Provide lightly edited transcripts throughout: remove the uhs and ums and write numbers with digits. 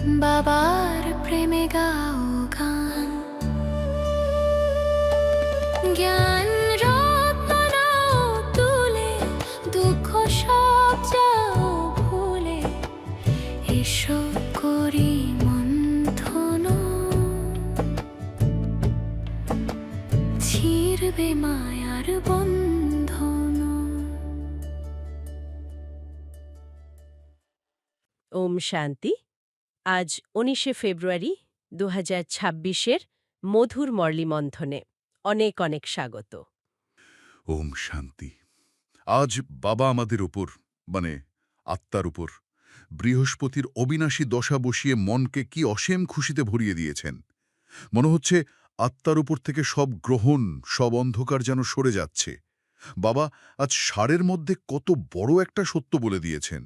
বাবার প্রেমে গাও গান, জ্ঞান রত্ন নাও তুলে, দুঃখ সব যাও ভুলে, এসো করি মন্থন, ছিড়বে মায়ার বন্ধন। ওম শান্তি। আজ ১৯শে ফেব্রুয়ারি ২০২৬-এর মধুর মর্লি মন্থনে অনেক অনেক স্বাগত। ওম শান্তি। আজ বাবা আমাদের উপর মানে আত্মার উপর বৃহস্পতির অবিনাশী দশা বসিয়ে মনকে কি অসীম খুশিতে ভরিয়ে দিয়েছেন। মনে হচ্ছে আত্মার উপর থেকে সব গ্রহণ, সব অন্ধকার যেন সরে যাচ্ছে। বাবা আজ ষাঁড়ের মধ্যে কত বড় একটা সত্য বলে দিয়েছেন।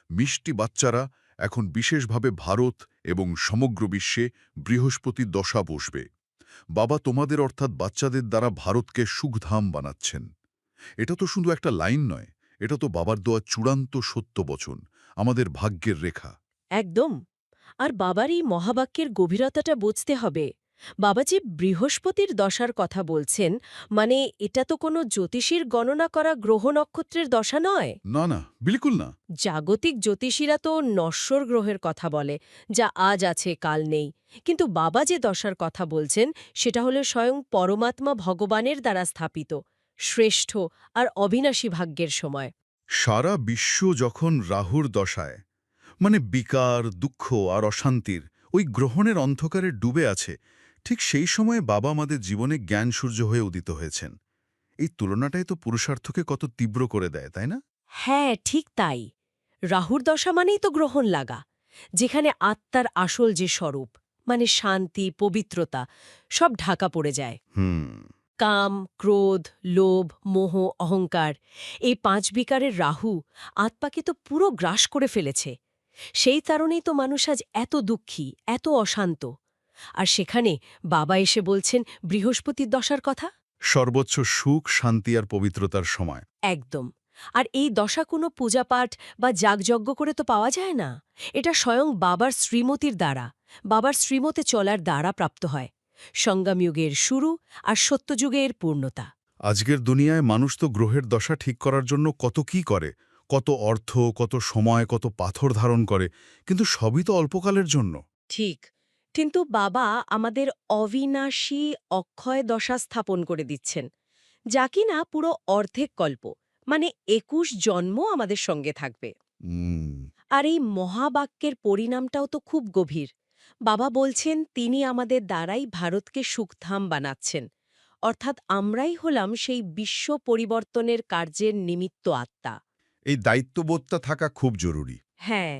মিষ্টি বাচ্চারা এখন বিশেষভাবে ভারত এবং সমগ্র বিশ্বে বৃহস্পতির দশা বসবে। বাবা তোমাদের অর্থাৎ বাচ্চাদের দ্বারা ভারতকে সুখধাম বানাচ্ছেন। এটা তো শুধু একটা লাইন নয়, এটা তো বাবার দেওয়া চূড়ান্ত সত্য বচন, আমাদের ভাগ্যের রেখা। একদম। আর বাবার এই মহাবাক্যের গভীরতাটা বুঝতে হবে। বাবা যে বৃহস্পতির দশার কথা বলছেন, মানে এটা তো কোনো জ্যোতিষীর গণনা করা গ্রহ নক্ষত্রের দশা নয়। না না, বিলকুল না। জাগতিক জ্যোতিষীরা তো নশ্বর গ্রহের কথা বলে, যা আজ আছে কাল নেই। কিন্তু বাবা যে দশার কথা বলছেন সেটা হলো স্বয়ং পরমাত্মা ভগবানের দ্বারা স্থাপিত শ্রেষ্ঠ আর অবিনাশী ভাগ্যের সময়। সারা বিশ্ব যখন রাহুর দশায়, মানে বিকার, দুঃখ আর অশান্তির ওই গ্রহণের অন্ধকারে ডুবে আছে, ঠিক সেই সময়ে বাবা আমাদের জীবনে জ্ঞান সূর্য হয়ে উদিত হয়েছেন। এই তুলনাটাই তো পুরুষার্থকে কত তীব্র করে দেয়, তাই না? হ্যাঁ, ঠিক তাই। রাহুর দশা মানেই তো গ্রহণ লাগা, যেখানে আত্মার আসল যে স্বরূপ, মানে শান্তি, পবিত্রতা, সব ঢাকা পড়ে যায়। কাম, ক্রোধ, লোভ, মোহ, অহংকার, এই ৫ বিকারের রাহু আত্মাকে তো পুরো গ্রাস করে ফেলেছে। সেই কারণেই তো মানুষ আজ এত দুঃখী, এত অশান্ত। আর সেখানে বাবা এসে বলছেন বৃহস্পতির দশার কথা। সর্বোচ্চ সুখ, শান্তি আর পবিত্রতার সময়। একদম। আর এই দশা কোনো পূজাপাঠ বা যাগযজ্ঞ করে তো পাওয়া যায় না। এটা স্বয়ং বাবার শ্রীমতির দ্বারা, বাবার শ্রীমতে চলার দ্বারা প্রাপ্ত হয়। সংগমযুগের শুরু আর সত্যযুগের পূর্ণতা। আজকের দুনিয়ায় মানুষ তো গ্রহের দশা ঠিক করার জন্য কত কি করে, কত অর্থ, কত সময়, কত পাথর ধারণ করে, কিন্তু সবই তো অল্পকালের জন্য। ঠিক। কিন্তু বাবা আমাদের অবিনাশী অক্ষয় দশা স্থাপন করে দিচ্ছেন, যা কিনা পুরো অর্ধেক কল্প, মানে ২১ জন্ম আমাদের সঙ্গে থাকবে। উম, আর এই মহাবাক্যের পরিণামটাও তো খুব গভীর। বাবা বলছেন তিনি আমাদের দ্বারাই ভারতকে সুখধাম বানাচ্ছেন, অর্থাৎ আমরাই হলাম সেই বিশ্ব পরিবর্তনের কার্যের নিমিত্ত আত্মা। এই দায়িত্ববোধটা থাকা খুব জরুরি। হ্যাঁ,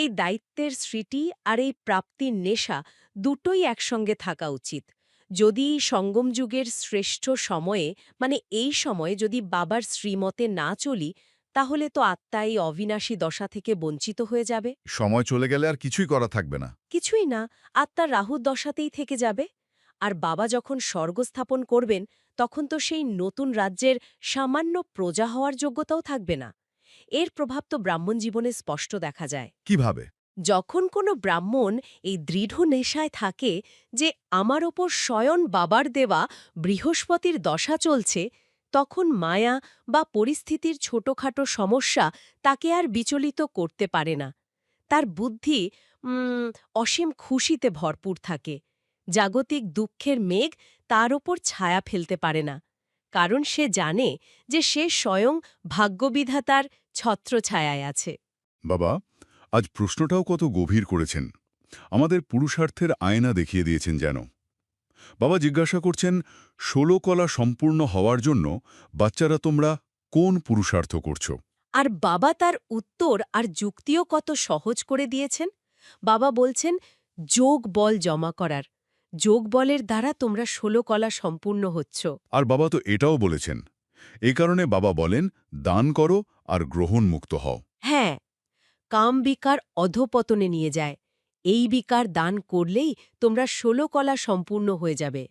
এই দায়িত্বের স্মৃতি আর এই প্রাপ্তির নেশা দুটোই একসঙ্গে থাকা উচিত। যদি সঙ্গম যুগের শ্রেষ্ঠ সময়ে, মানে এই সময়ে যদি বাবার শ্রীমতে না চলি, তাহলে তো আত্মা এই অবিনাশী দশা থেকে বঞ্চিত হয়ে যাবে। সময় চলে গেলে আর কিছুই করা থাকবে না। কিছুই না, আত্মা রাহুর দশাতেই থেকে যাবে। আর বাবা যখন স্বর্গ স্থাপন করবেন, তখন তো সেই নতুন রাজ্যের সামান্য প্রজা হওয়ার যোগ্যতাও থাকবে না। এর প্রভাব তো ব্রাহ্মণ জীবনে স্পষ্ট দেখা যায়। কিভাবে? যখন কোনো ব্রাহ্মণ এই দৃঢ় নেশায় থাকে যে আমার ওপর স্বয়ং বাবার দেওয়া বৃহস্পতির দশা চলছে, তখন মায়া বা পরিস্থিতির ছোটখাটো সমস্যা তাকে আর বিচলিত করতে পারে না। তার বুদ্ধি অসীম খুশিতে ভরপুর থাকে। জাগতিক দুঃখের মেঘ তার ওপর ছায়া ফেলতে পারে না, কারণ সে জানে যে সে স্বয়ং ভাগ্যবিধাতার ছত্রছায়ায় আছে। বাবা আজ প্রশ্নটাও কত গভীর করেছেন, আমাদের পুরুষার্থের আয়না দেখিয়ে দিয়েছেন যেন। বাবা জিজ্ঞাসা করছেন, ১৬ কলা সম্পূর্ণ হওয়ার জন্য বাচ্চারা তোমরা কোন পুরুষার্থ করছো? আর বাবা তার উত্তর আর যুক্তিও কত সহজ করে দিয়েছেন। বাবা বলছেন যোগ বল জমা করার, যোগ বলের দ্বারা তোমরা ১৬ কলা সম্পূর্ণ হচ্ছ। আর বাবা তো এটাও বলেছেন, এই কারণে বাবা বলেন দান করো আর গ্রহণ মুক্ত হও। হ্যাঁ, কাম বিকার অধপতনে নিয়ে যায়। এই বিকার দান করলেই তোমরা ১৬ কলা সম্পূর্ণ হয়ে যাবে।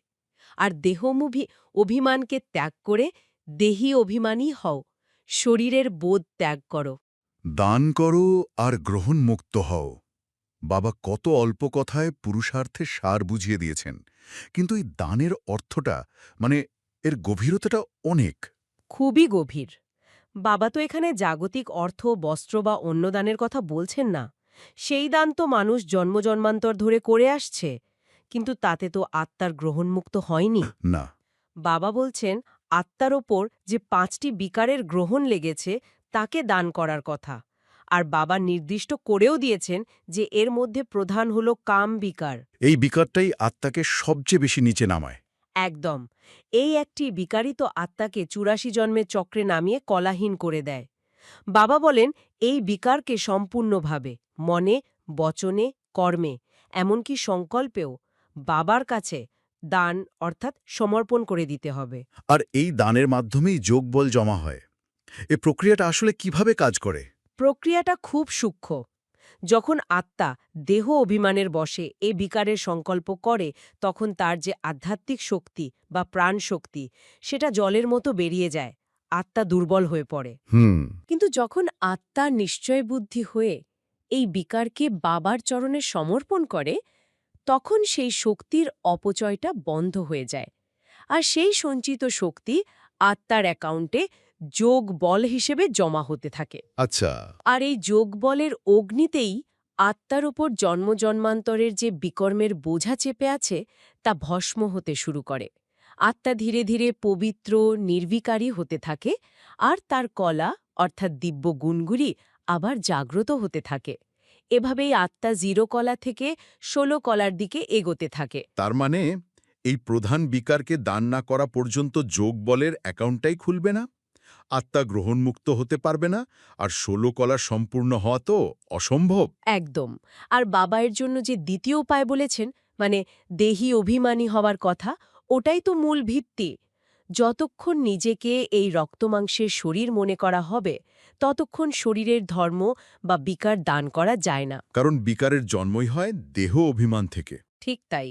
আর দেহমুভি অভিমানকে ত্যাগ করে দেহী অভিমানী হও, শরীরের বোধ ত্যাগ করো। দান করো আর গ্রহণ মুক্ত হও। বাবা কত অল্প কথায় পুরুষার্থে সার বুঝিয়ে দিয়েছেন, কিন্তু এই দানের অর্থটা মানে এর গভীরতাটা অনেক। খুবই গভীর। বাবা তো এখানে জাগতিক অর্থ, বস্ত্র বা অন্য দানের কথা বলছেন না। সেই দান তো মানুষ জন্মজন্মান্তর ধরে করে আসছে, কিন্তু তাতে তো আত্মার গ্রহণমুক্ত হয়নি। না। বাবা বলছেন আত্মার ওপর যে 5টি বিকারের গ্রহণ লেগেছে তাকে দান করার কথা। আর বাবা নির্দিষ্ট করেও দিয়েছেন যে এর মধ্যে প্রধান হল কাম বিকার। এই বিকারটাই আত্মাকে সবচেয়ে বেশি নিচে নামায়। একদম। এই একটি বিকারই তো আত্মাকে 84 জন্মের চক্রে নামিয়ে কলাহীন করে দেয়। বাবা বলেন এই বিকারকে সম্পূর্ণভাবে মনে, বচনে, কর্মে, এমনকি সংকল্পেও বাবার কাছে দান অর্থাৎ সমর্পণ করে দিতে হবে। আর এই দানের মাধ্যমেই যোগবল জমা হয়। এ প্রক্রিয়াটা আসলে কিভাবে কাজ করে? প্রক্রিয়াটা খুব সূক্ষ্ম। যখন আত্মা দেহ অভিমানের বশে এ বিকারের সংকল্প করে, তখন তার যে আধ্যাত্মিক শক্তি বা প্রাণ শক্তি সেটা জলের মতো বেরিয়ে যায়, আত্মা দুর্বল হয়ে পড়ে। কিন্তু যখন আত্মা নিশ্চয় বুদ্ধি হয়ে এই বিকারকে বাবার চরণে সমর্পণ করে, তখন সেই শক্তির অপচয়টা বন্ধ হয়ে যায়। আর সেই সঞ্চিত শক্তি আত্মার অ্যাকাউন্টে যোগ বল হিসেবে জমা হতে থাকে। আচ্ছা। আর এই যোগ বলের অগ্নিতেই আত্মার ওপর জন্মজন্মান্তরের যে বিকর্মের বোঝা চেপে আছে তা ভস্ম হতে শুরু করে। আত্মা ধীরে ধীরে পবিত্র, নির্বিকারী হতে থাকে, আর তার কলা অর্থাৎ দিব্য গুণগুলি আবার জাগ্রত হতে থাকে। এভাবেই আত্মা 0 কলা থেকে 16 কলার দিকে এগোতে থাকে। তার মানে এই প্রধান বিকারকে দান না করা পর্যন্ত যোগ বলের অ্যাকাউন্টটাই খুলবে না, আত্মা গ্রহণমুক্ত হতে পারবে না, আর 16 কলা সম্পূর্ণ হওয়া তো অসম্ভব। একদম। আর বাবা এর জন্য যে দ্বিতীয় উপায় বলেছেন, মানে দেহি অভিমানী হওয়ার কথা, ওটাই তো মূল ভিত্তি। যতক্ষণ নিজেকে এই রক্তমাংসের শরীর মনে করা হবে, ততক্ষণ শরীরের ধর্ম বা বিকার দান করা যায় না। কারণ বিকারের জন্মই হয় দেহ অভিমান থেকে। ঠিক তাই।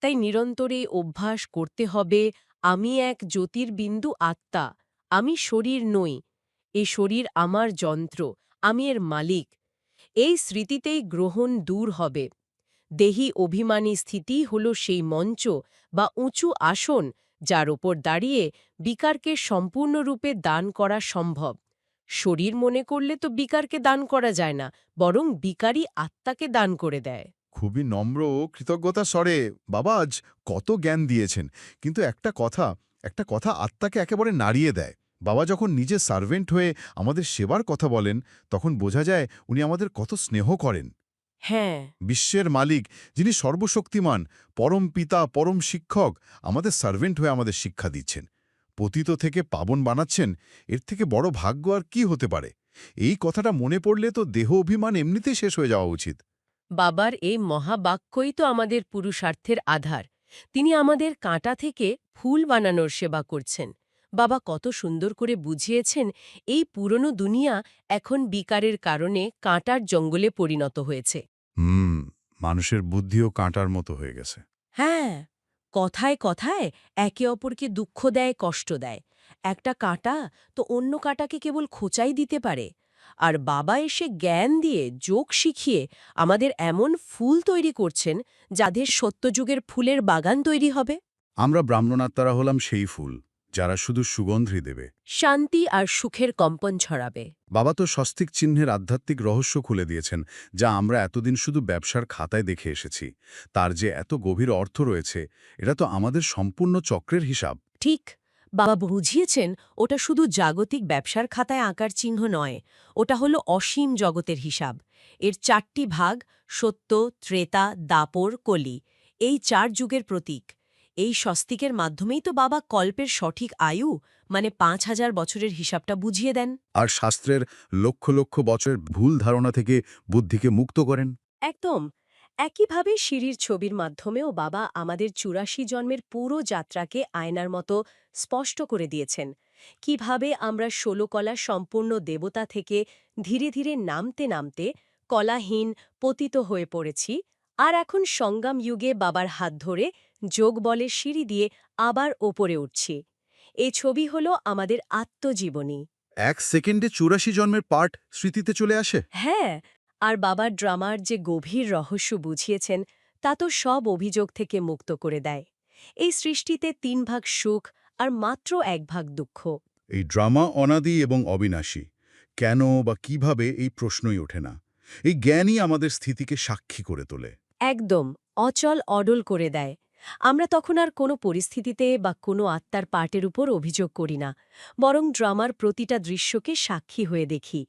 তাই নিরন্তর এই অভ্যাস করতে হবে, আমি এক জ্যোতির্বিন্দু আত্মা, আমি শরীর নই, এ শরীর আমার যন্ত্র, আমি এর মালিক। এই স্মৃতিতেই গ্রহণ দূর হবে। দেহি অভিমানী স্থিতি হল সেই মঞ্চ বা উঁচু আসন যার ওপর দাঁড়িয়ে বিকারকে সম্পূর্ণরূপে দান করা সম্ভব। শরীর মনে করলে তো বিকারকে দান করা যায় না, বরং বিকারই আত্মাকে দান করে দেয়। খুবই নম্র ও কৃতজ্ঞতা স্বরে বাবা আজ কত জ্ঞান দিয়েছেন, কিন্তু একটা কথা আত্মাকে একেবারে নাড়িয়ে দেয়। বাবা যখন নিজে সার্ভেন্ট হয়ে আমাদের সেবার কথা বলেন, তখন বোঝা যায় উনি আমাদের কত স্নেহ করেন। হ্যাঁ, বিশ্বের মালিক, যিনি সর্বশক্তিমান, পরম পিতা, পরম শিক্ষক, আমাদের সার্ভেন্ট হয়ে আমাদের শিক্ষা দিচ্ছেন, পতিত থেকে পাবন বানাচ্ছেন। এর থেকে বড় ভাগ্য আর কি হতে পারে? এই কথাটা মনে পড়লে তো দেহ অভিমান এমনিতেই শেষ হয়ে যাওয়া উচিত। বাবার এই মহাবাক্যই তো আমাদের পুরুষার্থের আধার। তিনি আমাদের কাঁটা থেকে ফুল বানানোর সেবা করছেন। বাবা কত সুন্দর করে বুঝিয়েছেন এই পুরনো দুনিয়া এখন বিকারের কারণে কাঁটার জঙ্গলে পরিণত হয়েছে। মানুষের বুদ্ধিও কাঁটার মতো হয়ে গেছে। হ্যাঁ, কথায় কথায় একে অপরকে দুঃখ দেয়, কষ্ট দেয়। একটা কাঁটা তো অন্য কাঁটাকে কেবল খোঁচাই দিতে পারে। আর বাবা এসে জ্ঞান দিয়ে, যোগ শিখিয়ে আমাদের এমন ফুল তৈরি করছেন যাদের সত্যযুগের ফুলের বাগান তৈরি হবে। আমরা ব্রাহ্মণাত্মারা হলাম সেই ফুল, যারা শুধু সুগন্ধি দেবে। শান্তি আর সুখের কম্পন ছড়াবে। বাবা তো স্বস্তিক চিহ্নের আধ্যাত্মিক রহস্য খুলে দিয়েছেন, যা আমরা এতদিন শুধু ব্যবসার খাতায় দেখে এসেছি। তার যে এত গভীর অর্থ রয়েছে, এটা তো আমাদের সম্পূর্ণ চক্রের হিসাব। ঠিক, বাবা বুঝিয়েছেন ওটা শুধু জাগতিক ব্যবসার খাতায় আঁকার চিহ্ন নয়, ওটা হলো অসীম জগতের হিসাব। এর 4টি ভাগ, সত্য, ত্রেতা, দাপর, কলি, এই 4 যুগের প্রতীক। এই স্বস্তিকের মাধ্যমেই তো বাবা কল্পের সঠিক আয়ু, মানে 5000 বছরের হিসাবটা বুঝিয়ে দেন। আর শাস্ত্রের লক্ষ লক্ষ বছরের ভুল ধারণা থেকে বুদ্ধিকে মুক্ত করেন। একদম। একইভাবে সিঁড়ির ছবির মাধ্যমেও বাবা আমাদের 84 জন্মের পুরো যাত্রাকে আয়নার মতো স্পষ্ট করে দিয়েছেন। কিভাবে আমরা 16 কলা সম্পূর্ণ দেবতা থেকে ধীরে ধীরে নামতে নামতে কলাহীন, পতিত হয়ে পড়েছি, আর এখন সংগ্রাম যুগে বাবার হাত ধরে যোগ বলের সিঁড়ি দিয়ে আবার ওপরে উঠছি। এই ছবি হলো আমাদের আত্মজীবনী। 1 সেকেন্ডে 84 জন্মের পার্ট স্মৃতিতে চলে আসে। হ্যাঁ, আর বাবার ড্রামার যে গভীর রহস্য বুঝিয়েছেন তা তো সব অভিযোগ থেকে মুক্ত করে দেয়। এই সৃষ্টিতে ৩ ভাগ সুখ আর মাত্র ১ ভাগ দুঃখ। এই ড্রামা অনাদি এবং অবিনাশী, কেন বা কিভাবে এই প্রশ্নই ওঠে না। এই জ্ঞানই আমাদের স্থিতিকে সাক্ষী করে তোলে। একদম অচল অডল করে দেয়। আমরা তখন আর কোনো পরিস্থিতিতে বা কোনো আত্মার পার্টের উপর অভিযোগ করি না, বরং ড্রামার প্রতিটা দৃশ্যকে সাক্ষী হয়ে দেখি।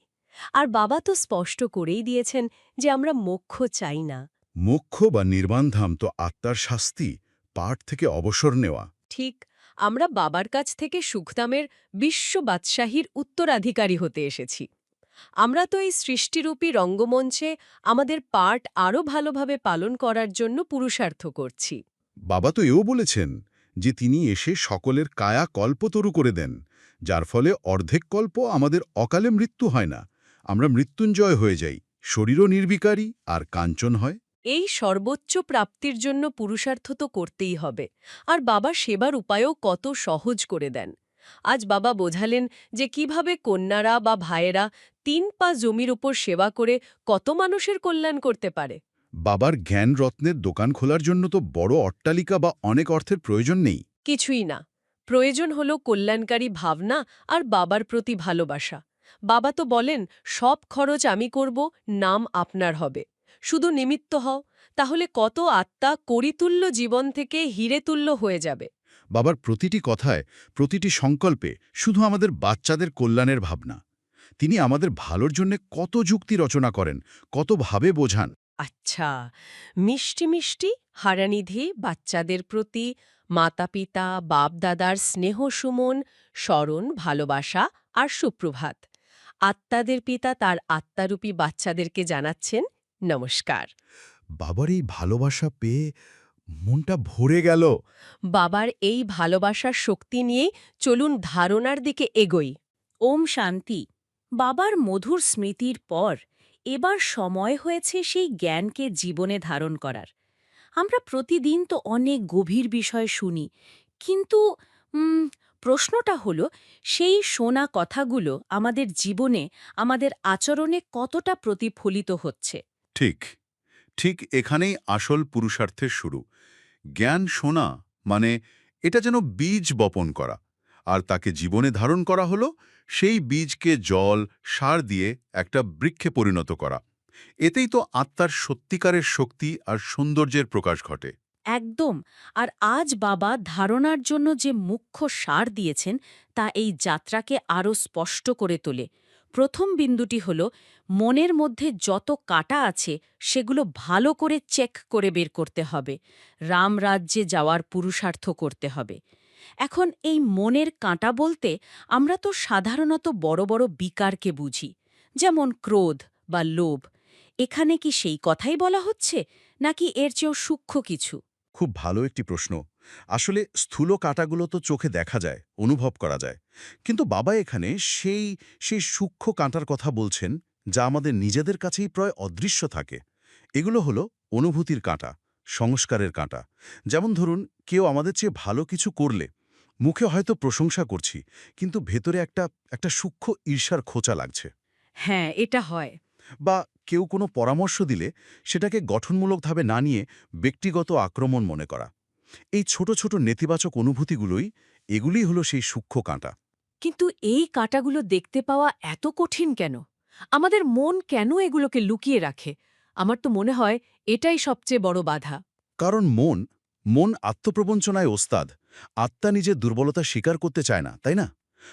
আর বাবা তো স্পষ্ট করেই দিয়েছেন যে আমরা মোক্ষ চাই না। মোক্ষ বা নির্বাণধাম তো আত্মার শাস্তি, পাঠ থেকে অবসর নেওয়া। ঠিক, আমরা বাবার কাছ থেকে সুখদামের বিশ্ব বাদশাহীর উত্তরাধিকারী হতে এসেছি। আমরা তো এই সৃষ্টিরূপী রঙ্গমঞ্চে আমাদের পাঠ আরও ভালোভাবে পালন করার জন্য পুরুষার্থ করছি। বাবা তো এও বলেছেন যে তিনি এসে সকলের কায়া কল্পতরু করে দেন, যার ফলে অর্ধেক কল্প আমাদের অকালে মৃত্যু হয় না, আমরা মৃত্যুঞ্জয় হয়ে যাই, শরীরও নির্বিকারী আর কাঞ্চন হয়। এই সর্বোচ্চ প্রাপ্তির জন্য পুরুষার্থ তো করতেই হবে। আর বাবা সেবার উপায়ও কত সহজ করে দেন। আজ বাবা বোঝালেন যে কিভাবে কন্যারা বা ভাইয়েরা ৩ পা জমির ওপর সেবা করে কত মানুষের কল্যাণ করতে পারে। বাবার জ্ঞান রত্নের দোকান খোলার জন্য তো বড় অট্টালিকা বা অনেক অর্থের প্রয়োজন নেই। কিছুই না, প্রয়োজন হলো কল্যাণকারী ভাবনা আর বাবার প্রতি ভালোবাসা। বাবা তো বলেন, সব খরচ আমি করব, নাম আপনার হবে, শুধু নিমিত্ত হও, তাহলে কত আত্মা করিতুল্য জীবন থেকে হিরেতুল্য হয়ে যাবে। বাবার প্রতিটি কথায়, প্রতিটি সংকল্পে শুধু আমাদের বাচ্চাদের কল্যাণের ভাবনা। তিনি আমাদের ভালোর জন্য কত যুক্তি রচনা করেন, কতভাবে বোঝান। আচ্ছা, মিষ্টি মিষ্টি হারানিধি বাচ্চাদের প্রতি মাতা-পিতা, বাপ-দাদার স্নেহ সুমন, স্মরণ, ভালোবাসা আর সুপ্রভাত। আত্মাদের পিতা তার আত্মারূপী বাচ্চাদেরকে জানাচ্ছেন নমস্কার। বাবার এই ভালোবাসা পেয়ে মনটা ভরে গেল। বাবার এই ভালোবাসার শক্তি নিয়েই চলুন ধারণার দিকে এগোই। ওম শান্তি। বাবার মধুর স্মৃতির পর এবার সময় হয়েছে সেই জ্ঞানকে জীবনে ধারণ করার। আমরা প্রতিদিন তো অনেক গভীর বিষয় শুনি, কিন্তু প্রশ্নটা হলো, সেই শোনা কথাগুলো আমাদের জীবনে, আমাদের আচরণে কতটা প্রতিফলিত হচ্ছে? ঠিক, ঠিক এখানেই আসল পুরুষার্থের শুরু। জ্ঞান শোনা মানে এটা যেন বীজ বপন করা, আর তাকে জীবনে ধারণ করা হলো সেই বীজকে জল, সার দিয়ে একটা বৃক্ষে পরিণত করা। এতেই তো আত্মার সত্যিকারের শক্তি আর সৌন্দর্যের প্রকাশ ঘটে। একদম। আর আজ বাবা ধারণার জন্য যে মুখ্য সার দিয়েছেন তা এই যাত্রাকে আরও স্পষ্ট করে তোলে। প্রথম বিন্দুটি হল, মনের মধ্যে যত কাঁটা আছে সেগুলো ভালো করে চেক করে বের করতে হবে। রামরাজ্যে যাওয়ার পুরুষার্থ করতে হবে। এখন এই মনের কাঁটা বলতে আমরা তো সাধারণত বড় বড় বিকারকে বুঝি, যেমন ক্রোধ বা লোভ। এখানে কি সেই কথাই বলা হচ্ছে, নাকি এর চেয়েও সূক্ষ্ম কিছু? খুব ভালো একটি প্রশ্ন। আসলে স্থূল কাঁটাগুলো তো চোখে দেখা যায়, অনুভব করা যায়, কিন্তু বাবা এখানে সেই সেই সূক্ষ্ম কাঁটার কথা বলছেন, যা আমাদের নিজেদের কাছেই প্রায় অদৃশ্য থাকে। এগুলো হলো অনুভূতির কাঁটা, সংস্কারের কাঁটা। যেমন ধরুন, কেউ আমাদের চেয়ে ভালো কিছু করলে মুখে হয়তো প্রশংসা করছি, কিন্তু ভেতরে একটা সূক্ষ্ম ঈর্ষার খোঁচা লাগছে। হ্যাঁ, এটা হয়। বা কেউ কোনো পরামর্শ দিলে সেটাকে গঠনমূলকভাবে না নিয়ে ব্যক্তিগত আক্রমণ মনে করা। এই ছোট ছোট নেতিবাচক অনুভূতিগুলোই, এগুলিই হলো সেই সূক্ষ্ম কাঁটা। কিন্তু এই কাঁটাগুলো দেখতে পাওয়া এত কঠিন কেন? আমাদের মন কেন এগুলোকে লুকিয়ে রাখে? আমার তো মনে হয় এটাই সবচেয়ে বড় বাধা। কারণ মন আত্মপ্রবঞ্চনায় ওস্তাদ। আত্মা নিজের দুর্বলতা স্বীকার করতে চায় না, তাই না?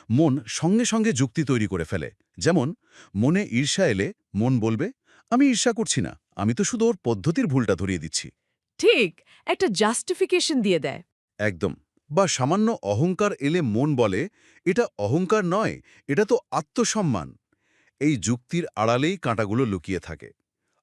মন সঙ্গে সঙ্গে যুক্তি তৈরি করে ফেলে। যেমন, মনে ঈর্ষা এলে মন বলবে, আমি ঈর্ষা করছি না, আমি তো শুধু ওর পদ্ধতির ভুলটা ধরিয়ে দিচ্ছি। ঠিক, একটা জাস্টিফিকেশন দিয়ে দেয়। একদম। বা সামান্য অহংকার এলে মন বলে, এটা অহংকার নয়, এটা তো আত্মসম্মান। এই যুক্তির আড়ালেই কাঁটাগুলো লুকিয়ে থাকে,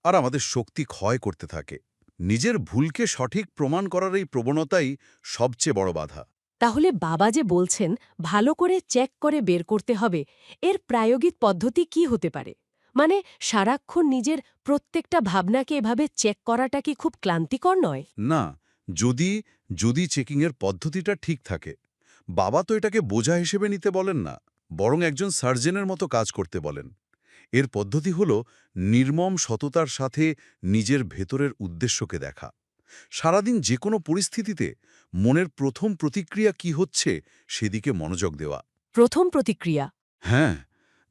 আর আমাদের শক্তি ক্ষয় করতে থাকে। নিজের ভুলকে সঠিক প্রমাণ করার এই প্রবণতাই সবচেয়ে বড় বাধা। তাহলে বাবা যে বলছেন ভালো করে চেক করে বের করতে হবে, এর প্রায়োগিক পদ্ধতি কি হতে পারে? মানে সারাক্ষণ নিজের প্রত্যেকটা ভাবনাকে এভাবে চেক করাটা কি খুব ক্লান্তিকর নয়? না, যদি যদি চেকিংয়ের পদ্ধতিটা ঠিক থাকে। বাবা তো এটাকে বোঝা হিসেবে নিতে বলেন না, বরং একজন সার্জেনের মতো কাজ করতে বলেন। এর পদ্ধতি হল নির্মম সততার সাথে নিজের ভেতরের উদ্দেশ্যকে দেখা। সারাদিন যে কোনো পরিস্থিতিতে মনের প্রথম প্রতিক্রিয়া কি হচ্ছে সেদিকে মনোযোগ দেওয়া। প্রথম প্রতিক্রিয়া। হ্যাঁ,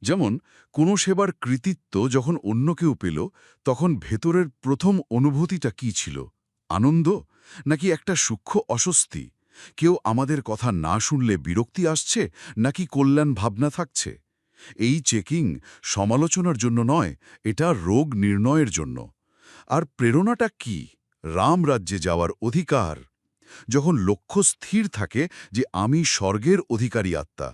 যেমন কোনো সেবার কৃতিত্ব যখন অন্য কেউ পেল, তখন ভেতরের প্রথম অনুভূতিটা কি ছিল? আনন্দ, নাকি একটা সূক্ষ্ম অস্বস্তি? কেউ আমাদের কথা না শুনলে বিরক্তি আসছে, নাকি কল্যাণ ভাবনা থাকছে? এই চেকিং সমালোচনার জন্য নয়, এটা রোগ নির্ণয়ের জন্য। আর প্রেরণাটা কি? রামরাজ্যে যাওয়ার অধিকার। যখন লক্ষ্য স্থির থাকে যে আমি স্বর্গের অধিকারী আত্মা,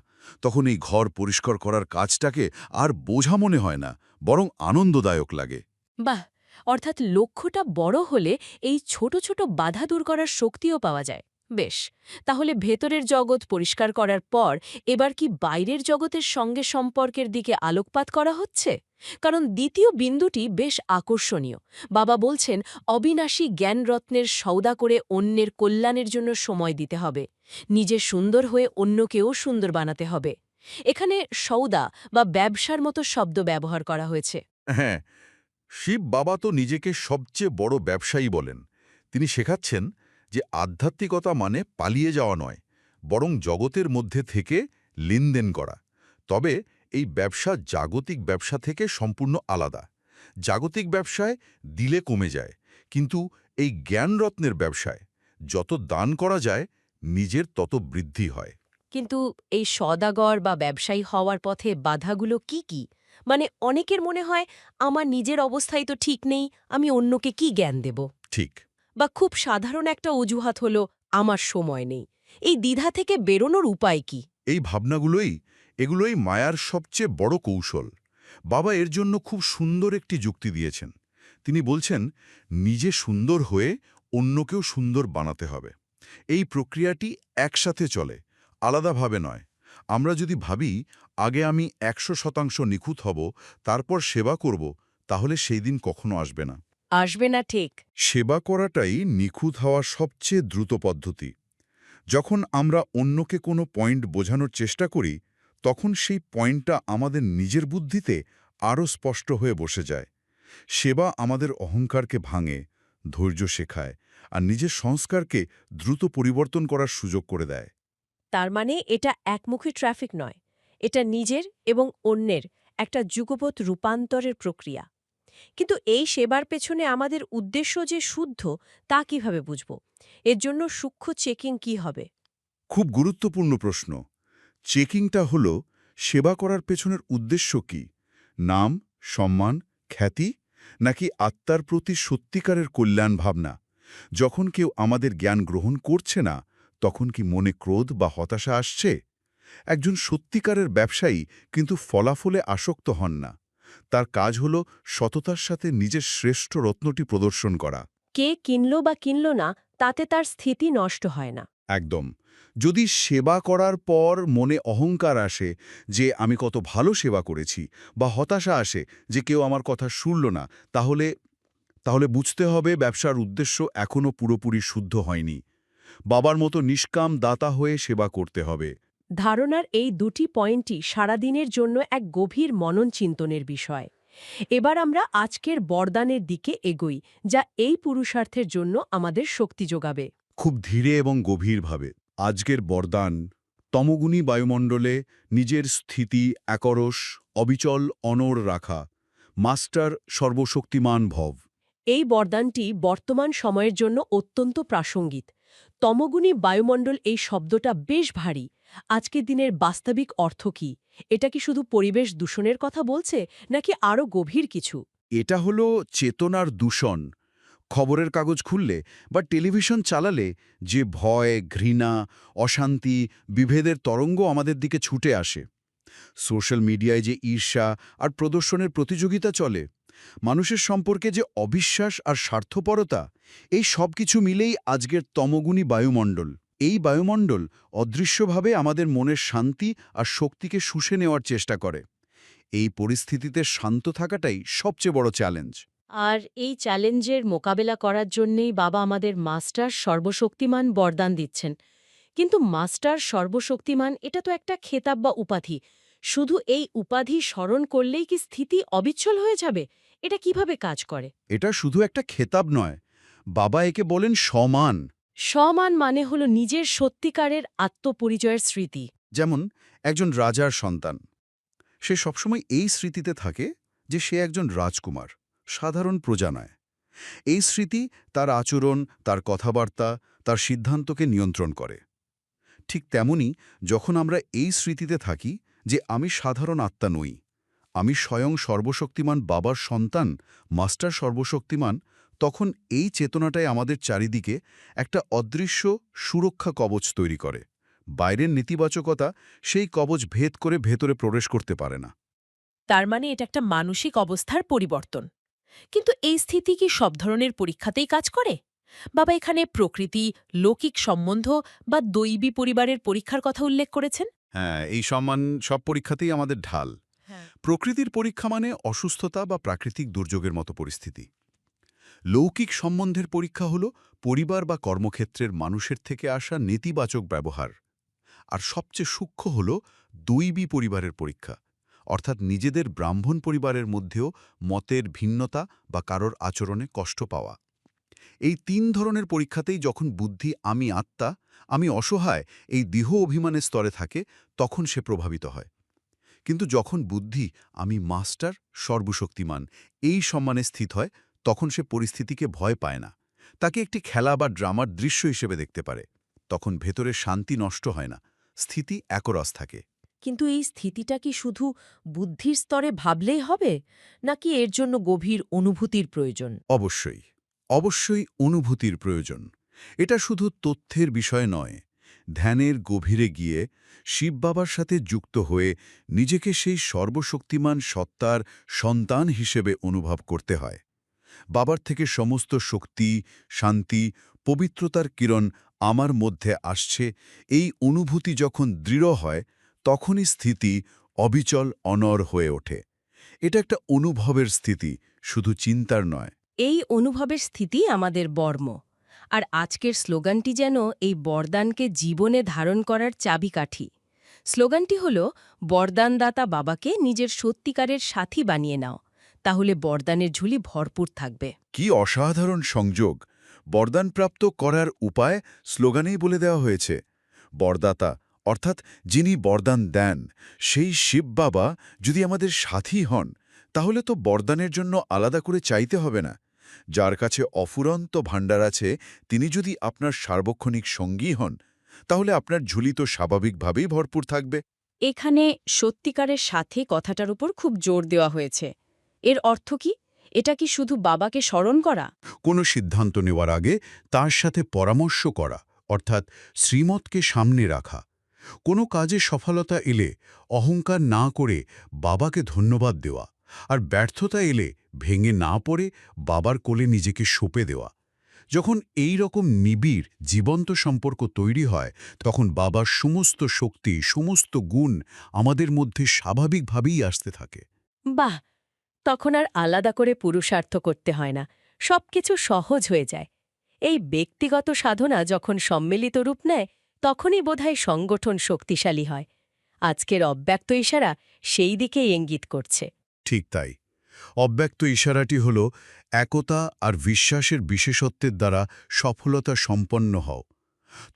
তখন এই ঘর পরিষ্কার করার কাজটাকে আর বোঝা মনে হয় না, বরং আনন্দদায়ক লাগে। বাহ, অর্থাৎ লক্ষ্যটা বড় হলে এই ছোট ছোট বাধা দূর করার শক্তিও পাওয়া যায়। বেশ, তাহলে ভেতরের জগৎ পরিষ্কার করার পর এবার কি বাইরের জগতের সঙ্গে সম্পর্কের দিকে আলোকপাত করা হচ্ছে? কারণ দ্বিতীয় বিন্দুটি বেশ আকর্ষণীয়। বাবা বলছেন অবিনাশী জ্ঞানরত্নের সওদা করে অন্যের কল্যাণের জন্য সময় দিতে হবে, নিজে সুন্দর হয়ে অন্যকেও সুন্দর বানাতে হবে। এখানে সওদা বা ব্যবসার মতো শব্দ ব্যবহার করা হয়েছে। হ্যাঁ, শিব বাবা তো নিজেকে সবচেয়ে বড় ব্যবসায়ী বলেন। তিনি শেখাচ্ছেন যে আধ্যাত্মিকতা মানে পালিয়ে যাওয়া নয়, বরং জগতের মধ্যে থেকে লেনদেন করা। তবে এই ব্যবসা জাগতিক ব্যবসা থেকে সম্পূর্ণ আলাদা। জাগতিক ব্যবসায় দিলে কমে যায়, কিন্তু এই জ্ঞানরত্নের ব্যবসায় যত দান করা যায়, নিজের তত বৃদ্ধি হয়। কিন্তু এই সওদাগর বা ব্যবসায়ী হওয়ার পথে বাধাগুলো কি কি? মানে অনেকের মনে হয় আমার নিজের অবস্থাই তো ঠিক নেই, আমি অন্যকে কি জ্ঞান দেব? ঠিক। বা খুব সাধারণ একটা অজুহাত হলো আমার সময় নেই। এই দ্বিধা থেকে বেরোনোর উপায় কি? এই এগুলোই মায়ার সবচেয়ে বড় কৌশল। বাবা এর জন্য খুব সুন্দর একটি যুক্তি দিয়েছেন। তিনি বলছেন, নিজে সুন্দর হয়ে অন্যকেও সুন্দর বানাতে হবে। এই প্রক্রিয়াটি একসাথে চলে, আলাদাভাবে নয়। আমরা যদি ভাবি আগে আমি ১০০% নিখুঁত হব, তারপর সেবা করব, তাহলে সেই দিন কখনো আসবে না। আসবে না ঠিক। সেবা করাটাই নিখুঁত হওয়ার সবচেয়ে দ্রুত পদ্ধতি। যখন আমরা অন্যকে কোনো পয়েন্ট বোঝানোর চেষ্টা করি, তখন সেই পয়েন্টটা আমাদের নিজের বুদ্ধিতে আরও স্পষ্ট হয়ে বসে যায়। সেবা আমাদের অহংকারকে ভাঙে, ধৈর্য শেখায়, আর নিজের সংস্কারকে দ্রুত পরিবর্তন করার সুযোগ করে দেয়। তার মানে এটা একমুখী ট্রাফিক নয়, এটা নিজের এবং অন্যের একটা যুগপৎ রূপান্তরের প্রক্রিয়া। কিন্তু এই সেবার পেছনে আমাদের উদ্দেশ্য যে শুদ্ধ, তা কিভাবে বুঝব? এর জন্য সূক্ষ্ম চেকিং কি হবে? খুব গুরুত্বপূর্ণ প্রশ্ন। চেকিংটা হল, সেবা করার পেছনের উদ্দেশ্য কি? নাম, সম্মান, খ্যাতি, নাকি আত্মার প্রতি সত্যিকারের কল্যাণ ভাবনা? যখন কেউ আমাদের জ্ঞান গ্রহণ করছে না, তখন কি মনে ক্রোধ বা হতাশা আসছে? একজন সত্যিকারের ব্যবসায়ী কিন্তু ফলাফলে আসক্ত হন না। তার কাজ হল সততার সাথে নিজের শ্রেষ্ঠ রত্নটি প্রদর্শন করা। কে কিনল বা কিনল না, তাতে তার স্থিতি নষ্ট হয় না। একদম। যদি সেবা করার পর মনে অহংকার আসে যে আমি কত ভালো সেবা করেছি, বা হতাশা আসে যে কেউ আমার কথা শুনল না, তাহলে বুঝতে হবে ব্যবসার উদ্দেশ্য এখনও পুরোপুরি শুদ্ধ হয়নি। বাবার মতো নিষ্কাম দাতা হয়ে সেবা করতে হবে। ধারণার এই দুটি পয়েন্টই সারাদিনের জন্য এক গভীর মনন চিন্তনের বিষয়। এবার আমরা আজকের বরদানের দিকে এগোই, যা এই পুরুষার্থের জন্য আমাদের শক্তি যোগাবে। খুব ধীরে এবং গভীরভাবে। আজকের বরদান: তমগুণী বায়ুমণ্ডলে নিজের স্থিতি একরস অবিচল অনড় রাখা। মাস্টার সর্বশক্তিমান ভব। এই বরদানটি বর্তমান সময়ের জন্য অত্যন্ত প্রাসঙ্গিক। তমগুণী বায়ুমণ্ডল, এই শব্দটা বেশ ভারী। আজকের দিনের বাস্তবিক অর্থ কি? এটা কি শুধু পরিবেশ দূষণের কথা বলছে, নাকি আরও গভীর কিছু? এটা হলো চেতনার দূষণ। খবরের কাগজ খুললে বা টেলিভিশন চালালে যে ভয়, ঘৃণা, অশান্তি, বিভেদের তরঙ্গ আমাদের দিকে ছুটে আসে, সোশ্যাল মিডিয়ায় যে ঈর্ষা আর প্রদর্শনের প্রতিযোগিতা চলে, মানুষের সম্পর্কে যে অবিশ্বাস আর স্বার্থপরতা, এই সব কিছু মিলেই আজকের তমগুণী বায়ুমণ্ডল। এই বায়ুমণ্ডল অদৃশ্যভাবে আমাদের মনের শান্তি আর শক্তিকে শুষে নেওয়ার চেষ্টা করে। এই পরিস্থিতিতে শান্ত থাকাটাই সবচেয়ে বড় চ্যালেঞ্জ। আর এই চ্যালেঞ্জের মোকাবেলা করার জন্যেই বাবা আমাদের মাস্টার সর্বশক্তিমান বরদান দিচ্ছেন। কিন্তু মাস্টার সর্বশক্তিমান, এটা তো একটা খেতাব বা উপাধি। শুধু এই উপাধি স্মরণ করলেই কি স্থিতি অবিচ্ছল হয়ে যাবে? এটা কিভাবে কাজ করে? এটা শুধু একটা খেতাব নয়, বাবা একে বলেন সম্মান। সমান মানে হলো নিজের সত্যিকারের আত্মপরিচয়ের স্মৃতি। যেমন একজন রাজার সন্তান, সে সবসময় এই স্মৃতিতে থাকে যে সে একজন রাজকুমার, সাধারণ প্রজা নয়। এই স্মৃতি তার আচরণ, তার কথাবার্তা, তার সিদ্ধান্তকে নিয়ন্ত্রণ করে। ঠিক তেমনি যখন আমরা এই স্মৃতিতে থাকি যে আমি সাধারণ আত্মা নই, আমি স্বয়ং সর্বশক্তিমান বাবার সন্তান, মাস্টার সর্বশক্তিমান, তখন এই চেতনাটাই আমাদের চারিদিকে একটা অদৃশ্য সুরক্ষা কবচ তৈরি করে। বাইরের নেতিবাচকতা সেই কবচ ভেদ করে ভেতরে প্রবেশ করতে পারে না। তার মানে এটা একটা মানসিক অবস্থার পরিবর্তন। কিন্তু এই স্থিতি কি সব ধরনের পরীক্ষাতেই কাজ করে? বাবা এখানে প্রকৃতি, লৌকিক সম্বন্ধ বা দৈবী পরিবারের পরীক্ষার কথা উল্লেখ করেছেন। হ্যাঁ, এই সম্মান সব পরীক্ষাতেই আমাদের ঢাল। প্রকৃতির পরীক্ষা মানে অসুস্থতা বা প্রাকৃতিক দুর্যোগের মতো পরিস্থিতি। লৌকিক সম্বন্ধের পরীক্ষা হল পরিবার বা কর্মক্ষেত্রের মানুষের থেকে আসা নেতিবাচক ব্যবহার। আর সবচেয়ে সূক্ষ্ম হল দৈবী পরিবারের পরীক্ষা, অর্থাৎ নিজেদের ব্রাহ্মণ পরিবারের মধ্যেও মতের ভিন্নতা বা কারোর আচরণে কষ্ট পাওয়া। এই ৩ ধরনের পরীক্ষাতেই যখন বুদ্ধি আমি আত্মা, আমি অসহায় এই দেহ অভিমানের স্তরে থাকে, তখন সে প্রভাবিত হয়। কিন্তু যখন বুদ্ধি আমি মাস্টার সর্বশক্তিমান এই সম্মানে স্থিত হয়, তখন সে পরিস্থিতিকে ভয় পায় না, তাকে একটি খেলা বা ড্রামার দৃশ্য হিসেবে দেখতে পারে। তখন ভেতরে শান্তি নষ্ট হয় না, স্থিতি একরস থাকে। কিন্তু এই স্থিতিটা কি শুধু বুদ্ধির স্তরে ভাবলেই হবে, নাকি এর জন্য গভীর অনুভূতির প্রয়োজন? অবশ্যই, অবশ্যই অনুভূতির প্রয়োজন। এটা শুধু তথ্যের বিষয় নয়। ধ্যানের গভীরে গিয়ে শিব বাবার সাথে যুক্ত হয়ে নিজেকে সেই সর্বশক্তিমান সত্তার সন্তান হিসেবে অনুভব করতে হয়। বাবার থেকে সমস্ত শক্তি, শান্তি, পবিত্রতার কিরণ আমার মধ্যে আসছে, এই অনুভূতি যখন দৃঢ় হয়, তখনই স্থিতি অবিচল অনড় হয়ে ওঠে। এটা একটা অনুভবের স্থিতি, শুধু চিন্তার নয়। এই অনুভবের স্থিতি আমাদের বর্ম। আর আজকের স্লোগানটি যেন এই বরদানকে জীবনে ধারণ করার চাবিকাঠি। স্লোগানটি হল, বরদানদাতা বাবাকে নিজের সত্যিকারের সাথী বানিয়ে নাও, তাহলে বরদানের ঝুলি ভরপুর থাকবে। কি অসাধারণ সংযোগ! বরদানপ্রাপ্ত করার উপায় স্লোগানেই বলে দেওয়া হয়েছে। বরদাতা অর্থাৎ যিনি বরদান দেন, সেই শিব বাবা যদি আমাদের সাথী হন, তাহলে তো বরদানের জন্য আলাদা করে চাইতে হবে না। যার কাছে অফুরন্ত ভাণ্ডার আছে, তিনি যদি আপনার সার্বক্ষণিক সঙ্গী হন, তাহলে আপনার ঝুলি তো স্বাভাবিকভাবেই ভরপুর থাকবে। এখানে সত্যিকারের সাথে কথাটার উপর খুব জোর দেওয়া হয়েছে। এর অর্থ কি? এটা কি শুধু বাবাকে স্মরণ করা? কোনো সিদ্ধান্ত নেওয়ার আগে তার সাথে পরামর্শ করা, অর্থাৎ শ্রীমতকে সামনে রাখা। কোনো কাজে সফলতা এলে অহংকার না করে বাবাকে ধন্যবাদ দেওয়া, আর ব্যর্থতা এলে ভেঙে না পড়ে বাবার কোলে নিজেকে সঁপে দেওয়া। যখন এই রকম নিবিড় জীবন্ত সম্পর্ক তৈরি হয়, তখন বাবার সমস্ত শক্তি, সমস্ত গুণ আমাদের মধ্যে স্বাভাবিকভাবেই আসতে থাকে। বাহ! তখন আর আলাদা করে পুরুষার্থ করতে হয় না, সবকিছু সহজ হয়ে যায়। এই ব্যক্তিগত সাধনা যখন সম্মিলিত রূপ নেয়, তখনই বোধহয় সংগঠন শক্তিশালী হয়। আজকের অব্যক্ত ইশারা সেই দিকেই ইঙ্গিত করছে। ঠিক তাই। অব্যক্ত ইশারাটি হল একতা আর বিশ্বাসের বিশেষত্বের দ্বারা সফলতা সম্পন্ন হও।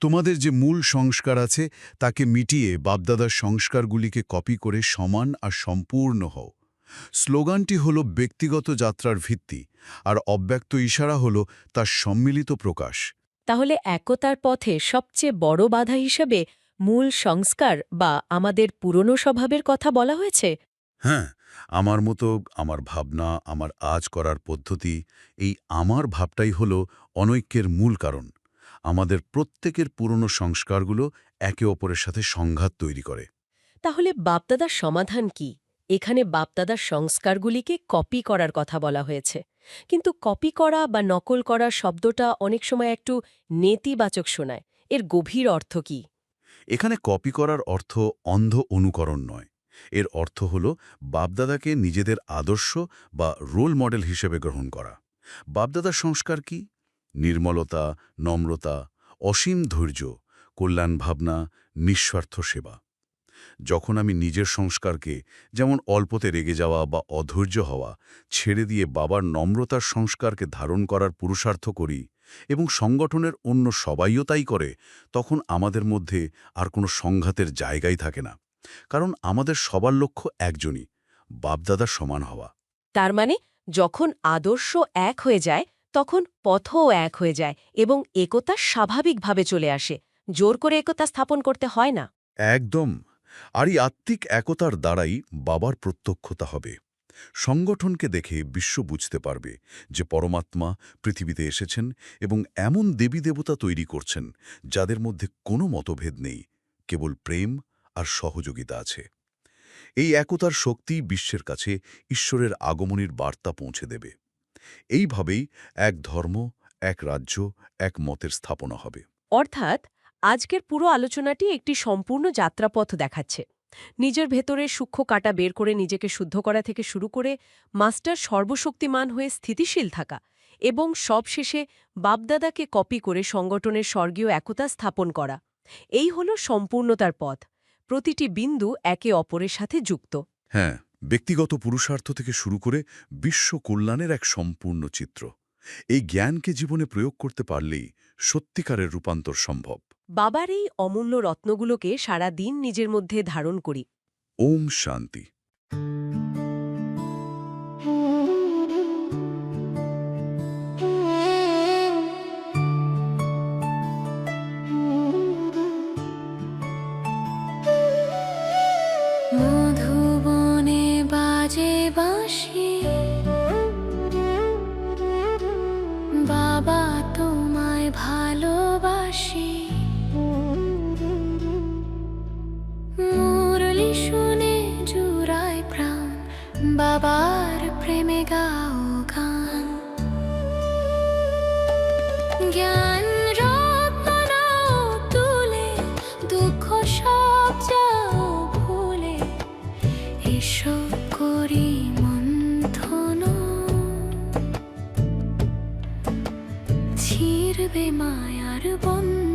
তোমাদের যে মূল সংস্কার আছে, তাকে মিটিয়ে বাপদাদার সংস্কারগুলিকে কপি করে সমান আর সম্পূর্ণ হও। স্লোগানটি হল ব্যক্তিগত যাত্রার ভিত্তি, আর অব্যক্ত ইশারা হল তার সম্মিলিত প্রকাশ। তাহলে একতার পথে সবচেয়ে বড় বাধা হিসেবে মূল সংস্কার বা আমাদের পুরনো স্বভাবের কথা বলা হয়েছে। হ্যাঁ, আমার মতো, আমার ভাবনা, আমার আজ করার পদ্ধতি, এই আমার ভাবটাই হল অনৈক্যের মূল কারণ। আমাদের প্রত্যেকের পুরনো সংস্কারগুলো একে অপরের সাথে সংঘাত তৈরি করে। তাহলে বাপদাদার সমাধান কি? এখানে বাপদাদার সংস্কারগুলিকে কপি করার কথা বলা হয়েছে, কিন্তু কপি করা বা নকল করার শব্দটা অনেক সময় একটু নেতিবাচক শোনায়। এর গভীর অর্থ কি? এখানে কপি করার অর্থ অন্ধ অনুকরণ নয়। এর অর্থ হল বাপদাদাকে নিজেদের আদর্শ বা রোল মডেল হিসেবে গ্রহণ করা। বাপদাদার সংস্কার কি? নির্মলতা, নম্রতা, অসীম ধৈর্য, কল্যাণ ভাবনা, নিঃস্বার্থ সেবা। যখন আমি নিজের সংস্কারকে, যেমন অল্পতে রেগে যাওয়া বা অধৈর্য হওয়া, ছেড়ে দিয়ে বাবার নম্রতার সংস্কারকে ধারণ করার পুরুষার্থ করি এবং সংগঠনের অন্য সবাইও তাই করে, তখন আমাদের মধ্যে আর কোনো সংঘাতের জায়গাই থাকে না। কারণ আমাদের সবার লক্ষ্য একজনই, বাপদাদার সমান হওয়া। তার মানে যখন আদর্শ এক হয়ে যায় তখন পথও এক হয়ে যায় এবং একতা স্বাভাবিকভাবে চলে আসে। জোর করে একতা স্থাপন করতে হয় না। একদম। আর এই আত্মিক একতার দ্বারাই বাবার প্রত্যক্ষতা হবে। সংগঠনকে দেখে বিশ্ব বুঝতে পারবে যে পরমাত্মা পৃথিবীতে এসেছেন এবং এমন দেবী দেবতা তৈরি করছেন যাদের মধ্যে কোনো মতভেদ নেই, কেবল প্রেম আর সহযোগিতা আছে। এই একতার শক্তি বিশ্বের কাছে ঈশ্বরের আগমনীর বার্তা পৌঁছে দেবে। এইভাবেই এক ধর্ম, এক রাজ্য, এক মতের স্থাপনা হবে। অর্থাৎ আজকের পুরো আলোচনাটি একটি সম্পূর্ণ যাত্রাপথ দেখাচ্ছে। নিজের ভেতরের সূক্ষ্ম কাটা বের করে নিজেকে শুদ্ধ করা থেকে শুরু করে মাস্টার সর্বশক্তিমান হয়ে স্থিতিশীল থাকা এবং সবশেষে বাপদাদাকে কপি করে সংগঠনের স্বর্গীয় একতা স্থাপন করা, এই হল সম্পূর্ণতার পথ। প্রতিটি বিন্দু একে অপরের সাথে যুক্ত। হ্যাঁ, ব্যক্তিগত পুরুষার্থ থেকে শুরু করে বিশ্ব কল্যাণের এক সম্পূর্ণ চিত্র। এই জ্ঞানকে জীবনে প্রয়োগ করতে পারলেই সত্যিকারের রূপান্তর সম্ভব। বাবার এই অমূল্য রত্নগুলোকে সারা দিন নিজের মধ্যে ধারণ করি। ওম শান্তি। মধুবনে বাজে বাঁশি, বাবা তোমায় ভালোবাসি। মুরলি শুনে জুড়ায় প্রাণ, বাবার প্রেমে গাও গান। জ্ঞান রত্ন নাও তুলে, দুঃখ সব যাও ভুলে, এসো করি মন্থন, ছিড়বে মায়ার বন্ধন।